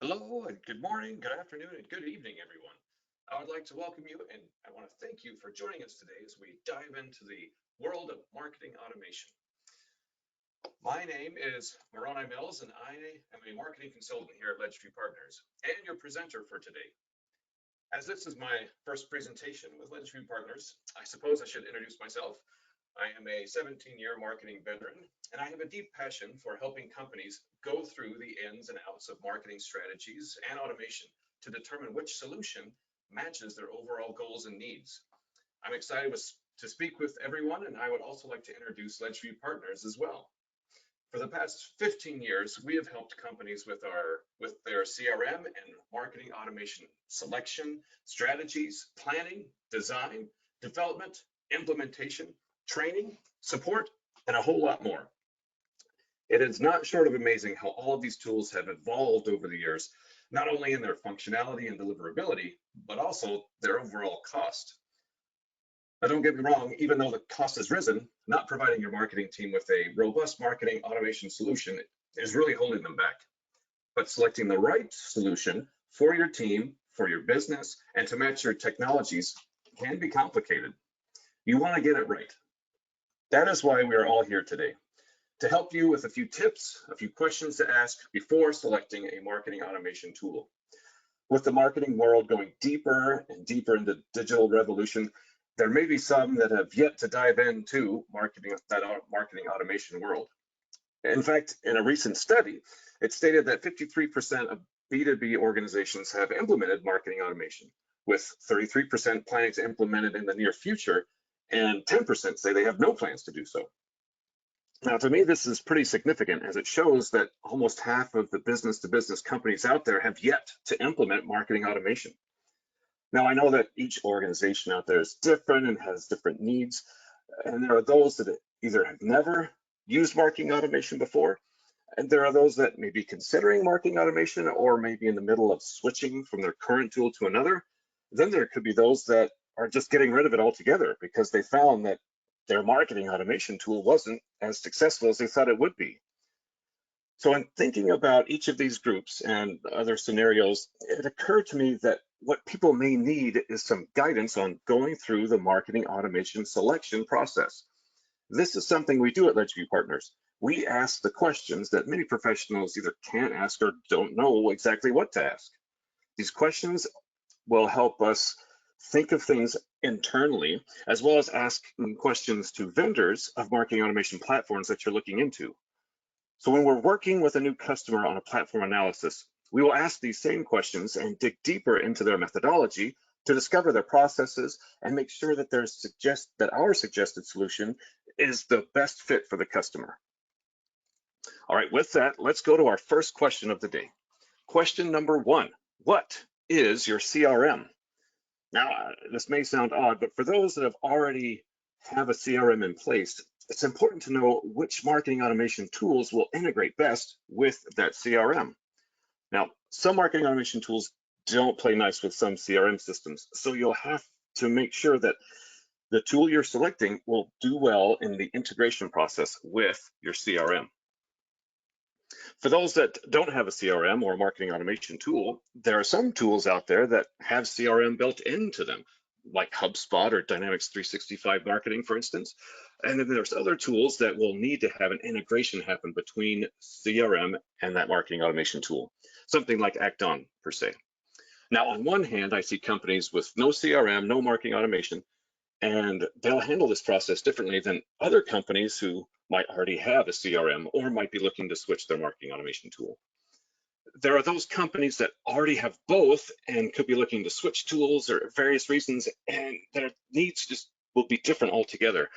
Hello and good morning, good afternoon, and good evening, everyone. I would like to welcome you and I want to thank you for joining us today as we dive into the world of marketing automation. My name is Moroni Mills and I am a marketing consultant here at Ledgetree Partners and your presenter for today. As this is my first presentation with Ledgetree Partners, I suppose I should introduce myself. I am a 17-year marketing veteran, and I have a deep passion for helping companies go through the ins and outs of marketing strategies and automation to determine which solution matches their overall goals and needs. I'm excited to speak with everyone, and I would also like to introduce Ledgetree Partners as well. For the past 15 years, we have helped companies with their CRM and marketing automation selection, strategies, planning, design, development, implementation, training, support, and a whole lot more. It is not short of amazing how all of these tools have evolved over the years, not only in their functionality and deliverability, but also their overall cost. Now, don't get me wrong, even though the cost has risen, not providing your marketing team with a robust marketing automation solution is really holding them back. But selecting the right solution for your team, for your business, and to match your technologies can be complicated. You want to get it right. That is why we are all here today, to help you with a few tips, a few questions to ask before selecting a marketing automation tool. With the marketing world going deeper and deeper into digital revolution, there may be some that have yet to dive into marketing automation world. In fact, in a recent study, it stated that 53% of B2B organizations have implemented marketing automation, with 33% planning to implement it in the near future, and 10% say they have no plans to do so. Now, to me, this is pretty significant as it shows that almost half of the business-to-business companies out there have yet to implement marketing automation. Now, I know that each organization out there is different and has different needs, and there are those that either have never used marketing automation before, and there are those that may be considering marketing automation or maybe in the middle of switching from their current tool to another. Then there could be those that are just getting rid of it altogether because they found that their marketing automation tool wasn't as successful as they thought it would be. So in thinking about each of these groups and other scenarios, it occurred to me that what people may need is some guidance on going through the marketing automation selection process. This is something we do at Ledgetree Partners. We ask the questions that many professionals either can't ask or don't know exactly what to ask. These questions will help us think of things internally, as well as ask questions to vendors of marketing automation platforms that you're looking into. So when we're working with a new customer on a platform analysis, we will ask these same questions and dig deeper into their methodology to discover their processes and make sure that our suggested solution is the best fit for the customer. All right, with that, let's go to our first question of the day. Question number 1, what is your CRM? Now, this may sound odd, but for those that already have a CRM in place, it's important to know which marketing automation tools will integrate best with that CRM. Now, some marketing automation tools don't play nice with some CRM systems, so you'll have to make sure that the tool you're selecting will do well in the integration process with your CRM. For those that don't have a CRM or a marketing automation tool, there are some tools out there that have CRM built into them, like HubSpot or Dynamics 365 Marketing, for instance. And then there's other tools that will need to have an integration happen between CRM and that marketing automation tool, something like Act-On per se. Now, on one hand, I see companies with no CRM, no marketing automation, and they'll handle this process differently than other companies who might already have a CRM or might be looking to switch their marketing automation tool. There are those companies that already have both and could be looking to switch tools or various reasons, and their needs just will be different altogether.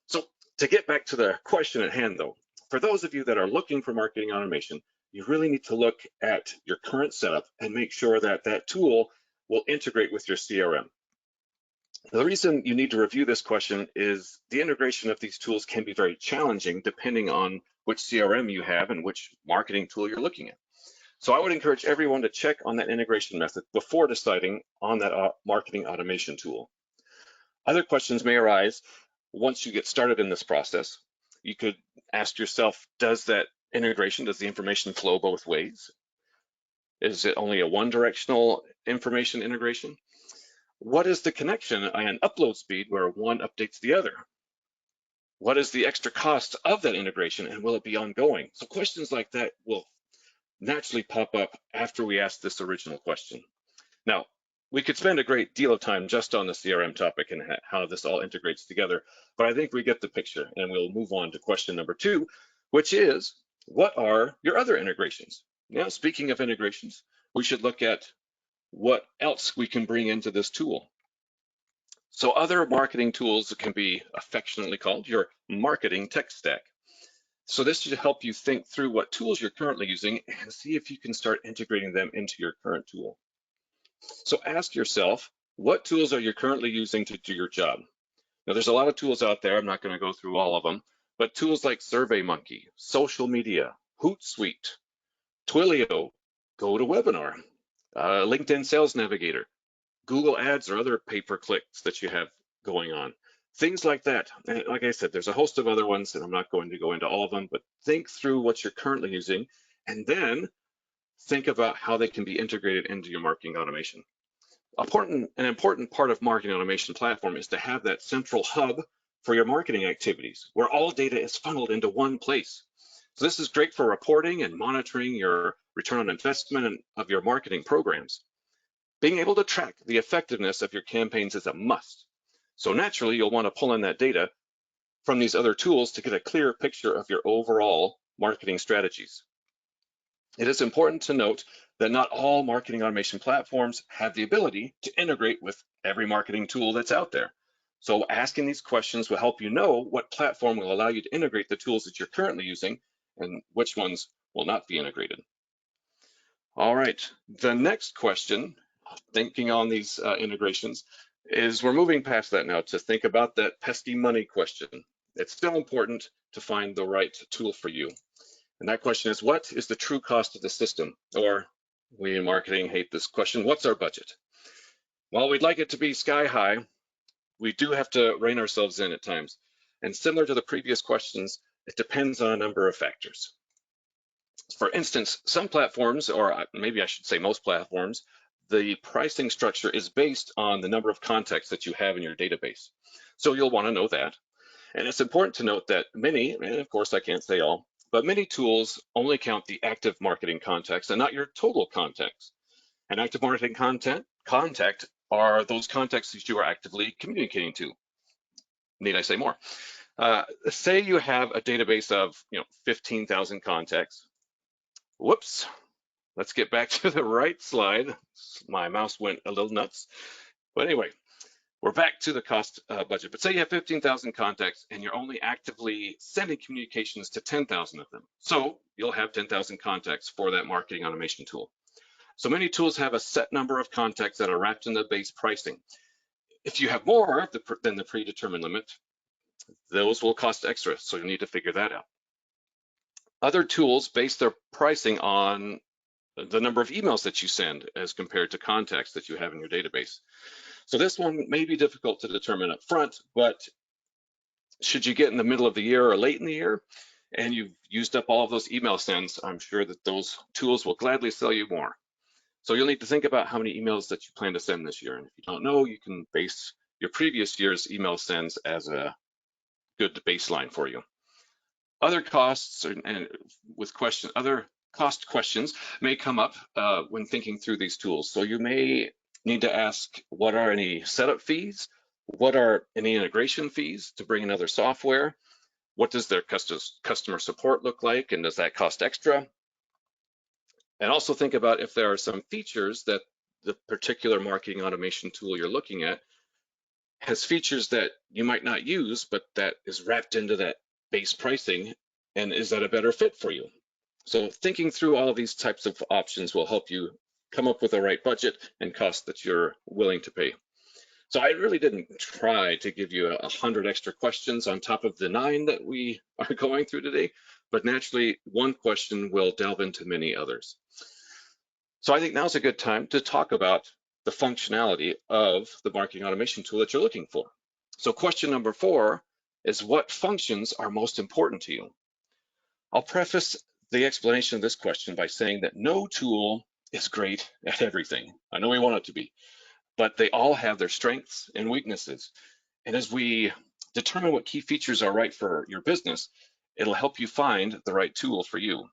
So to get back to the question at hand though, for those of you that are looking for marketing automation, you really need to look at your current setup and make sure that that tool will integrate with your CRM. The reason you need to review this question is the integration of these tools can be very challenging depending on which CRM you have and which marketing tool you're looking at. So I would encourage everyone to check on that integration method before deciding on that marketing automation tool. Other questions may arise once you get started in this process. You could ask yourself, does the information flow both ways? Is it only a one-directional information integration? What is the connection and upload speed where one updates the other? What is the extra cost of that integration, and will it be ongoing? So questions like that will naturally pop up after we ask this original question. Now, we could spend a great deal of time just on the CRM topic and how this all integrates together, but I think we get the picture, and we'll move on to question number 2, which is, what are your other integrations? Now, speaking of integrations, we should look at what else we can bring into this tool. So other marketing tools can be affectionately called your marketing tech stack. So this should help you think through what tools you're currently using and see if you can start integrating them into your current tool. So ask yourself, what tools are you currently using to do your job? Now, there's a lot of tools out there. I'm not going to go through all of them, but tools like SurveyMonkey, Social Media, Hootsuite, Twilio, GoToWebinar, LinkedIn Sales Navigator, Google Ads or other pay-per-clicks that you have going on. Things like that. And like I said, there's a host of other ones, and I'm not going to go into all of them, but think through what you're currently using, and then think about how they can be integrated into your marketing automation. An important part of marketing automation platform is to have that central hub for your marketing activities, where all data is funneled into one place. So this is great for reporting and monitoring your return on investment of your marketing programs. Being able to track the effectiveness of your campaigns is a must. So naturally, you'll want to pull in that data from these other tools to get a clear picture of your overall marketing strategies. It is important to note that not all marketing automation platforms have the ability to integrate with every marketing tool that's out there. So asking these questions will help you know what platform will allow you to integrate the tools that you're currently using and which ones will not be integrated. All right, the next question, thinking on these integrations, is we're moving past that now to think about that pesky money question. It's still important to find the right tool for you. And that question is, what is the true cost of the system? Or we in marketing hate this question, what's our budget? While we'd like it to be sky high, we do have to rein ourselves in at times. And similar to the previous questions, it depends on a number of factors. For instance, some platforms, or maybe I should say most platforms, the pricing structure is based on the number of contacts that you have in your database. So you'll want to know that. And it's important to note that many, and of course I can't say all, but many tools only count the active marketing contacts and not your total contacts. And active marketing contact are those contacts that you are actively communicating to. Need I say more? Say you have a database of 15,000 contacts. Whoops, let's get back to the right slide. My mouse went a little nuts. But anyway, we're back to the cost budget. But say you have 15,000 contacts and you're only actively sending communications to 10,000 of them. So you'll have 10,000 contacts for that marketing automation tool. So many tools have a set number of contacts that are wrapped in the base pricing. If you have more than the predetermined limit, those will cost extra. So you need to figure that out. Other tools base their pricing on the number of emails that you send as compared to contacts that you have in your database. So this one may be difficult to determine up front, but should you get in the middle of the year or late in the year and you've used up all of those email sends, I'm sure that those tools will gladly sell you more. So you'll need to think about how many emails that you plan to send this year. And if you don't know, you can base your previous year's email sends as a good baseline for you. Other costs and with other cost questions may come up when thinking through these tools. So you may need to ask, what are any setup fees? What are any integration fees to bring in other software? What does their customer support look like, and does that cost extra? And also think about if there are some features that the particular marketing automation tool you're looking at has features that you might not use, but that is wrapped into that base pricing, and is that a better fit for you? So thinking through all of these types of options will help you come up with the right budget and cost that you're willing to pay. So I really didn't try to give you 100 extra questions on top of the 9 that we are going through today, but naturally one question will delve into many others. So I think now's a good time to talk about the functionality of the marketing automation tool that you're looking for. So question number 4 is, what functions are most important to you? I'll preface the explanation of this question by saying that no tool is great at everything. I know we want it to be, but they all have their strengths and weaknesses. And as we determine what key features are right for your business, it'll help you find the right tool for you.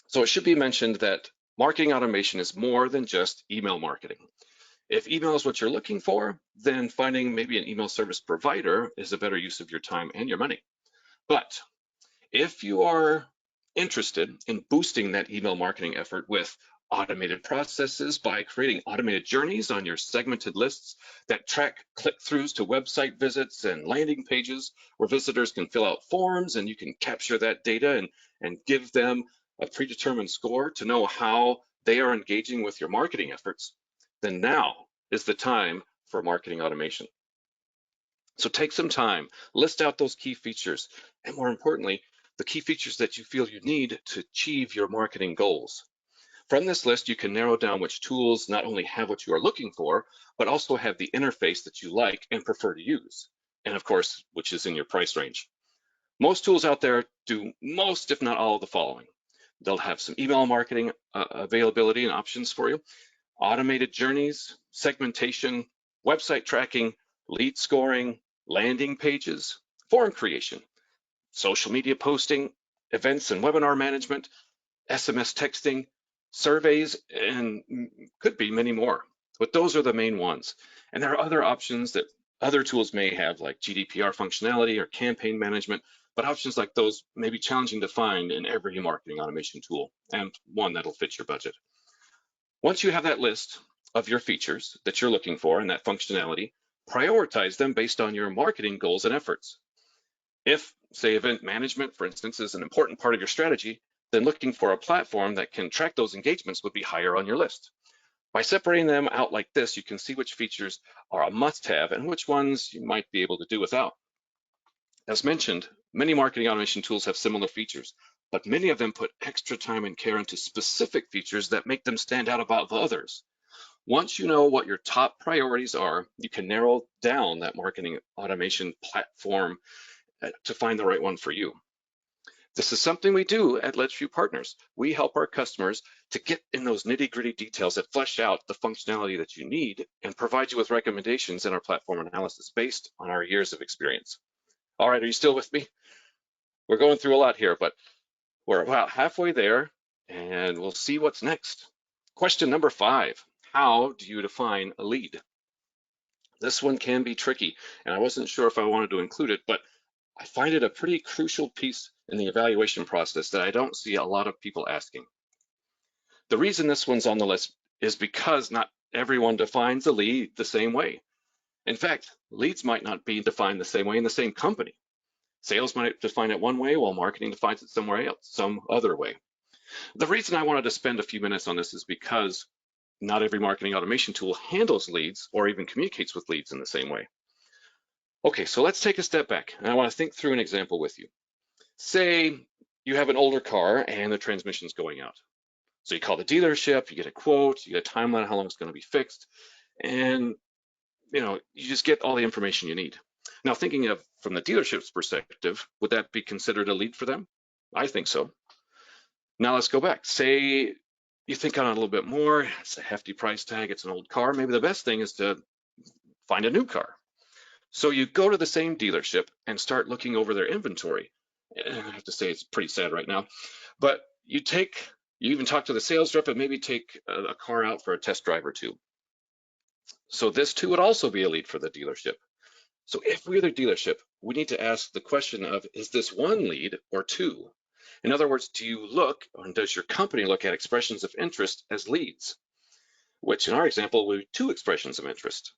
So it should be mentioned that marketing automation is more than just email marketing. If email is what you're looking for, then finding maybe an email service provider is a better use of your time and your money. But if you are interested in boosting that email marketing effort with automated processes by creating automated journeys on your segmented lists that track click-throughs to website visits and landing pages where visitors can fill out forms and you can capture that data and give them a predetermined score to know how they are engaging with your marketing efforts, then now is the time for marketing automation. So take some time, list out those key features, and more importantly, the key features that you feel you need to achieve your marketing goals. From this list, you can narrow down which tools not only have what you are looking for, but also have the interface that you like and prefer to use. And of course, which is in your price range. Most tools out there do most, if not all, of the following. They'll have some email marketing availability and options for you, automated journeys, segmentation, website tracking, lead scoring, landing pages, form creation, social media posting, events and webinar management, SMS texting, surveys, and could be many more. But those are the main ones. And there are other options that other tools may have, like GDPR functionality or campaign management, but options like those may be challenging to find in every marketing automation tool, and one that'll fit your budget. Once you have that list of your features that you're looking for and that functionality, prioritize them based on your marketing goals and efforts. If, say, event management, for instance, is an important part of your strategy, then looking for a platform that can track those engagements would be higher on your list. By separating them out like this, you can see which features are a must-have and which ones you might be able to do without. As mentioned, many marketing automation tools have similar features, but many of them put extra time and care into specific features that make them stand out above others. Once you know what your top priorities are, you can narrow down that marketing automation platform to find the right one for you. This is something we do at LedgeView Partners. We help our customers to get in those nitty-gritty details that flesh out the functionality that you need and provide you with recommendations in our platform analysis based on our years of experience. All right, are you still with me? We're going through a lot here, but we're about halfway there, and we'll see what's next. Question number 5, how do you define a lead? This one can be tricky, and I wasn't sure if I wanted to include it, but I find it a pretty crucial piece in the evaluation process that I don't see a lot of people asking. The reason this one's on the list is because not everyone defines a lead the same way. In fact, leads might not be defined the same way in the same company. Sales might define it one way while marketing defines it somewhere else, some other way. The reason I wanted to spend a few minutes on this is because not every marketing automation tool handles leads or even communicates with leads in the same way. Okay, so let's take a step back, and I want to think through an example with you. Say you have an older car and the transmission's going out. So you call the dealership, you get a quote, you get a timeline how long it's going to be fixed, and you just get all the information you need. Now, thinking of from the dealership's perspective, would that be considered a lead for them? I think so. Now let's go back. Say you think on it a little bit more, it's a hefty price tag, it's an old car. Maybe the best thing is to find a new car. So you go to the same dealership and start looking over their inventory. I have to say it's pretty sad right now, but you even talk to the sales rep and maybe take a car out for a test drive or two. So this too would also be a lead for the dealership. So if we're the dealership, we need to ask the question of, is this one lead or two? In other words, do you look, or does your company look at expressions of interest as leads? Which in our example would be 2 expressions of interest.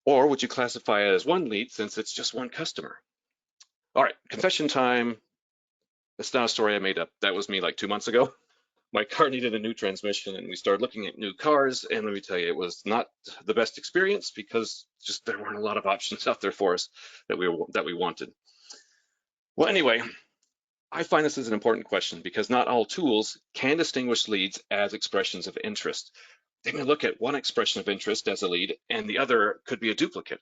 Or would you classify it as one lead since it's just one customer? All right, confession time. It's not a story I made up. That was me like 2 months ago. My car needed a new transmission and we started looking at new cars, and let me tell you, it was not the best experience because just there weren't a lot of options out there for us that we wanted. Well, anyway, I find this is an important question because not all tools can distinguish leads as expressions of interest. They may look at one expression of interest as a lead and the other could be a duplicate.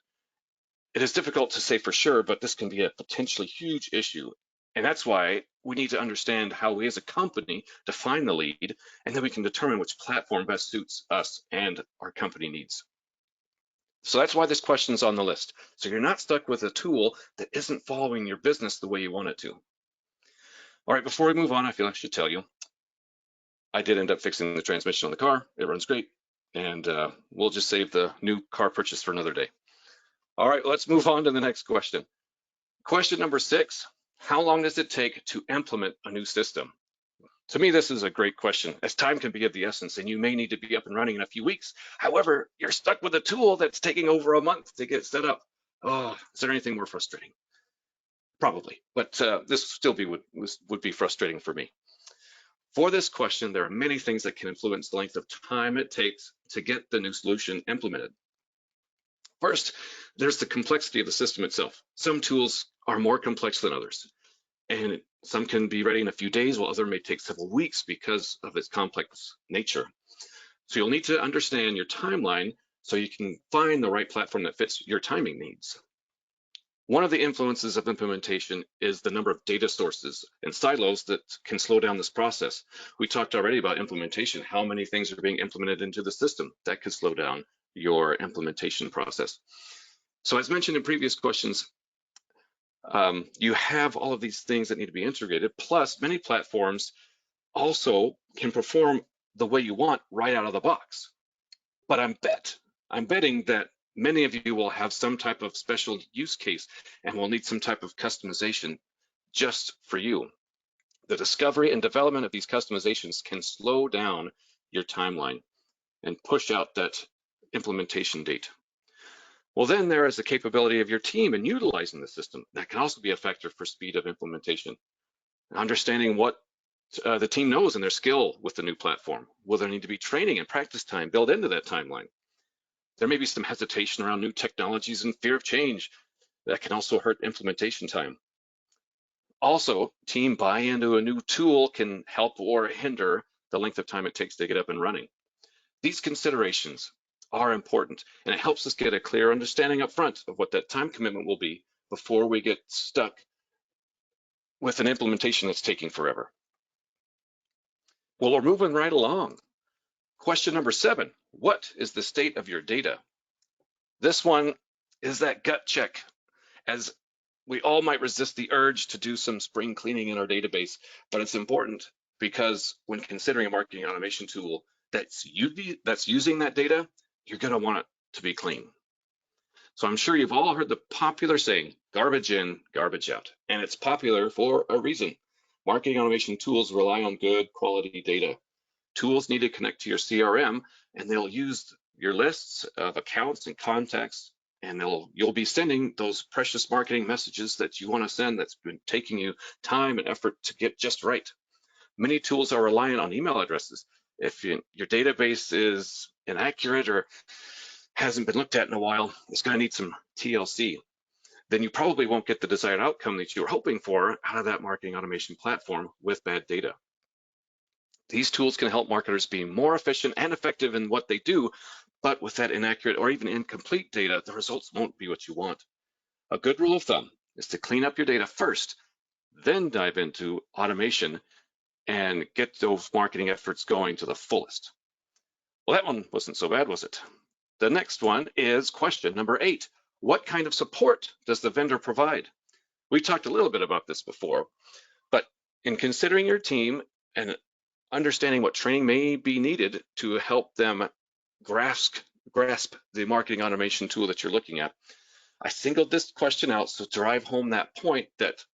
It is difficult to say for sure, but this can be a potentially huge issue. And that's why we need to understand how we as a company define the lead, and then we can determine which platform best suits us and our company needs. So that's why this question's on the list. So you're not stuck with a tool that isn't following your business the way you want it to. All right, before we move on, I feel I should tell you, I did end up fixing the transmission on the car. It runs great. And we'll just save the new car purchase for another day. All right, let's move on to the next question. Question number 6, how long does it take to implement a new system? To me, this is a great question, as time can be of the essence and you may need to be up and running in a few weeks. However, you're stuck with a tool that's taking over a month to get set up. Oh, is there anything more frustrating? Probably, but this still would be frustrating for me. For this question, there are many things that can influence the length of time it takes to get the new solution implemented. First, there's the complexity of the system itself. Some tools are more complex than others, and some can be ready in a few days, while others may take several weeks because of its complex nature. So you'll need to understand your timeline so you can find the right platform that fits your timing needs. One of the influences of implementation is the number of data sources and silos that can slow down this process. We talked already about implementation, how many things are being implemented into the system. That could slow down your implementation process. So as mentioned in previous questions, you have all of these things that need to be integrated, plus many platforms also can perform the way you want right out of the box. But I'm betting that many of you will have some type of special use case and will need some type of customization just for you. The discovery and development of these customizations can slow down your timeline and push out that implementation date. Well, then there is the capability of your team in utilizing the system. That can also be a factor for speed of implementation. Understanding what the team knows and their skill with the new platform. Will there need to be training and practice time built into that timeline? There may be some hesitation around new technologies and fear of change. That can also hurt implementation time. Also, team buy-in to a new tool can help or hinder the length of time it takes to get up and running. These considerations are important, and it helps us get a clear understanding up front of what that time commitment will be before we get stuck with an implementation that's taking forever. Well, we're moving right along. Question number 7, what is the state of your data? This one is that gut check, as we all might resist the urge to do some spring cleaning in our database, but it's important because when considering a marketing automation tool that's using that data, you're going to want it to be clean. So I'm sure you've all heard the popular saying, garbage in, garbage out, and it's popular for a reason. Marketing automation tools rely on good quality data. Tools need to connect to your CRM, and they'll use your lists of accounts and contacts, and you'll be sending those precious marketing messages that you want to send that's been taking you time and effort to get just right. Many tools are reliant on email addresses. If your database is inaccurate or hasn't been looked at in a while, it's going to need some TLC. Then you probably won't get the desired outcome that you were hoping for out of that marketing automation platform with bad data. These tools can help marketers be more efficient and effective in what they do, but with that inaccurate or even incomplete data, the results won't be what you want. A good rule of thumb is to clean up your data first, then dive into automation and get those marketing efforts going to the fullest. Well, that one wasn't so bad, was it? The next one is question number 8. What kind of support does the vendor provide? We talked a little bit about this before, but in considering your team and understanding what training may be needed to help them grasp the marketing automation tool that you're looking at, I singled this question out to drive home that point that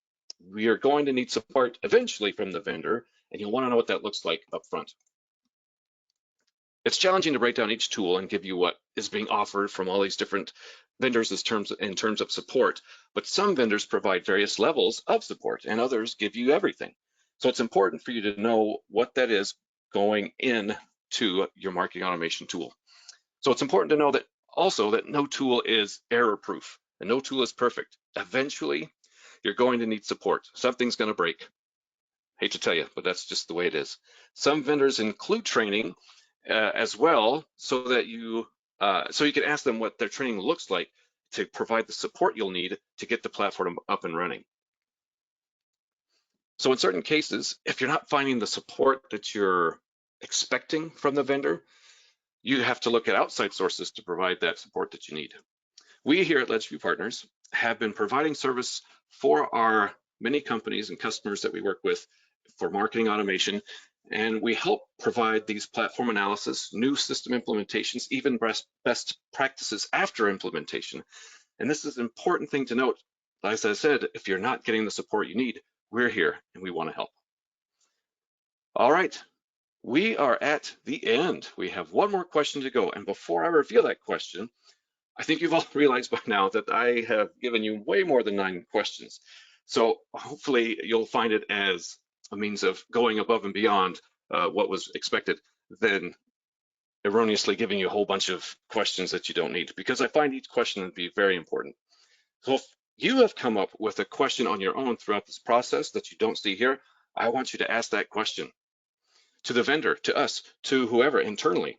we are going to need support eventually from the vendor, and you'll want to know what that looks like up front. It's challenging to break down each tool and give you what is being offered from all these different vendors in terms of support, but some vendors provide various levels of support and others give you everything. So it's important for you to know what that is going into your marketing automation tool. So it's important to know that also that no tool is error-proof and no tool is perfect. Eventually, you're going to need support. Something's going to break. Hate to tell you, but that's just the way it is. Some vendors include training as well, so that you can ask them what their training looks like to provide the support you'll need to get the platform up and running. So in certain cases, if you're not finding the support that you're expecting from the vendor, you have to look at outside sources to provide that support that you need. We here at LedgeView Partners have been providing service for our many companies and customers that we work with for marketing automation, and we help provide these platform analysis, new system implementations, even best practices after implementation. And this is an important thing to note. As I said, if you're not getting the support you need, we're here and we want to help. All right, we are at the end. We have one more question to go. And before I reveal that question, I think you've all realized by now that I have given you way more than 9 questions. So hopefully you'll find it as a means of going above and beyond what was expected than erroneously giving you a whole bunch of questions that you don't need, because I find each question to be very important. So if you have come up with a question on your own throughout this process that you don't see here, I want you to ask that question to the vendor, to us, to whoever internally.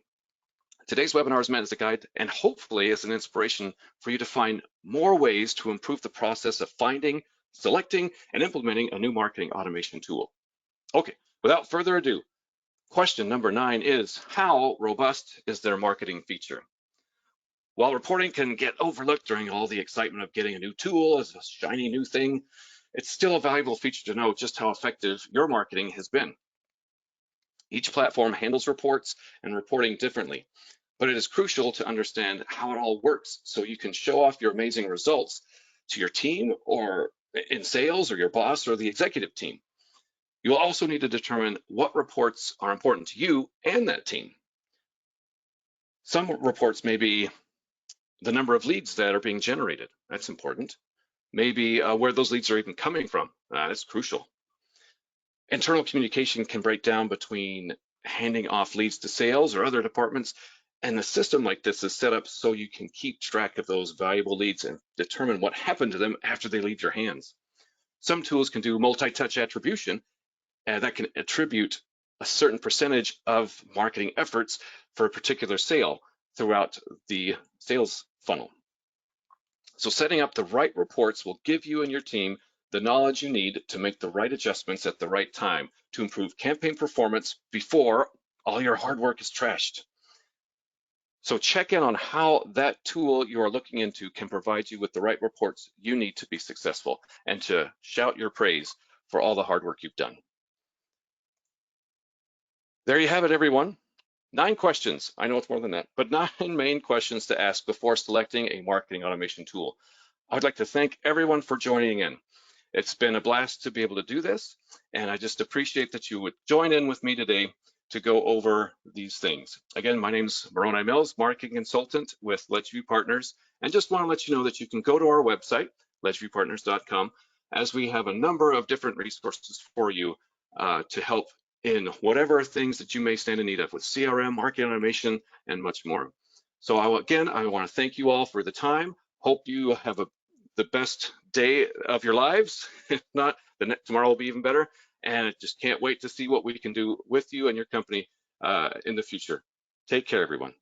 Today's webinar is meant as a guide and hopefully as an inspiration for you to find more ways to improve the process of finding, selecting, and implementing a new marketing automation tool. Okay, without further ado, question number 9 is, how robust is their marketing feature? While reporting can get overlooked during all the excitement of getting a new tool as a shiny new thing, it's still a valuable feature to know just how effective your marketing has been. Each platform handles reports and reporting differently, but it is crucial to understand how it all works so you can show off your amazing results to your team or in sales or your boss or the executive team. You'll also need to determine what reports are important to you and that team. Some reports may be the number of leads that are being generated. That's important. Maybe where those leads are even coming from. That's crucial. Internal communication can break down between handing off leads to sales or other departments, and a system like this is set up so you can keep track of those valuable leads and determine what happened to them after they leave your hands. Some tools can do multi-touch attribution, and that can attribute a certain percentage of marketing efforts for a particular sale throughout the sales funnel. So setting up the right reports will give you and your team the knowledge you need to make the right adjustments at the right time to improve campaign performance before all your hard work is trashed. So check in on how that tool you are looking into can provide you with the right reports you need to be successful and to shout your praise for all the hard work you've done. There you have it, everyone. 9 questions. I know it's more than that, but 9 main questions to ask before selecting a marketing automation tool. I'd like to thank everyone for joining in. It's been a blast to be able to do this, and I just appreciate that you would join in with me today to go over these things. Again, my name's Moroni Mills, marketing consultant with LedgeView Partners, and just want to let you know that you can go to our website, ledgeviewpartners.com, as we have a number of different resources for you to help in whatever things that you may stand in need of with CRM, marketing automation, and much more. So I want to thank you all for the time. Hope you have the best day of your lives. If not, tomorrow will be even better. And I just can't wait to see what we can do with you and your company in the future. Take care, everyone.